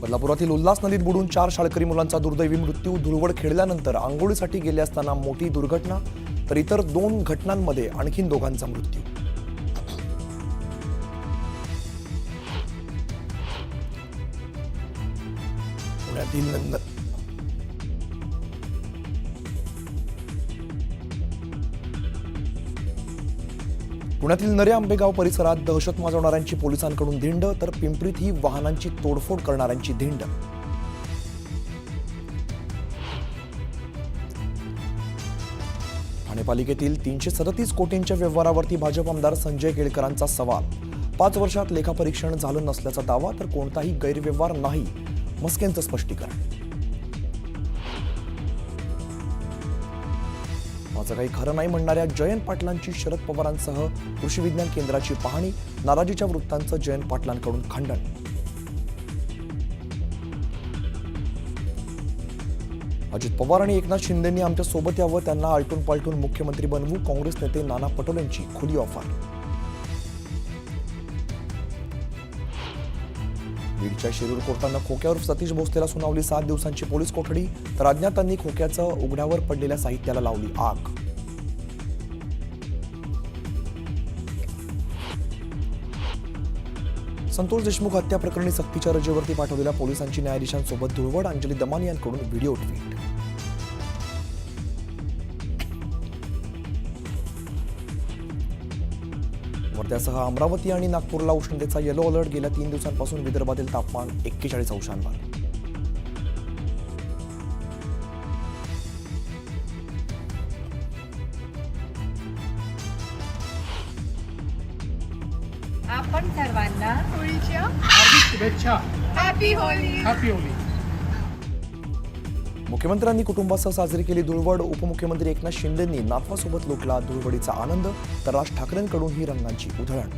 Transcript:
बदलापुरातील उल्हास नदीत बुडून 4 शाळकरी मुलांचा दुर्दैवी मृत्यू. धुळवड खेळल्यानंतर आंघोळीसाठी गेले असताना मोठी दुर्घटना, तर इतर 2 घटनांमध्ये आणखीन दोघांचा मृत्यू. पुण्यातील नरे आंबेगाव परिसरात दहशत माजवणाऱ्यांची पोलिसांकडून धिंड, तर पिंपरीत ही वाहनांची तोडफोड करणाऱ्यांची धिंड. ठाणे पालिकेतील 337 कोटींच्या व्यवहारावरती भाजप आमदार संजय केळकरांचा सवाल. 5 वर्षात लेखापरीक्षण झालं नसल्याचा दावा, तर कोणताही गैरव्यवहार नाही, मस्केंचं स्पष्टीकरण. माझं काही खरं नाही म्हणणाऱ्या जयंत पाटलांची शरद पवारांसह कृषी विज्ञान केंद्राची पाहणी. नाराजीच्या वृत्तांचं जयंत पाटलांकडून खंडन. अजित पवार आणि एकनाथ शिंदेंनी आमच्या सोबत यावं, त्यांना आलटून पालटून मुख्यमंत्री बनवू. काँग्रेस नेते नाना पटोलेंची खुली ऑफर. बीडच्या शिरूर कोर्टानं खोक्यावर सतीश भोसलेला सुनावली 7 दिवसांची पोलीस कोठडी, तर अज्ञातांनी खोक्याचं उघड्यावर पडलेल्या साहित्याला लावली आग. संतोष देशमुख हत्या प्रकरणी सक्तीच्या रजेवरती पाठवलेल्या पोलिसांची न्यायाधीशांसोबत धुळवड. अंजली दमानी यांकडून व्हिडिओ ट्विट. वर्ध्यासह अमरावती आणि नागपूरला उष्णतेचा येलो अलर्ट. गेल्या 3 दिवसांपासून विदर्भातील तापमान 41 अंशांवर. आपण सर्वांना होळीच्या हार्दिक शुभेच्छा. Happy Holy. Happy Holy. मुख्यमंत्र्यांनी कुटुंबासह साजरी केली धुळवड. उपमुख्यमंत्री एकनाथ शिंदेंनी नातवासोबत लुटला धुळवडीचा आनंद, तर राज ठाकरेंकडून ही रंगांची उधळण.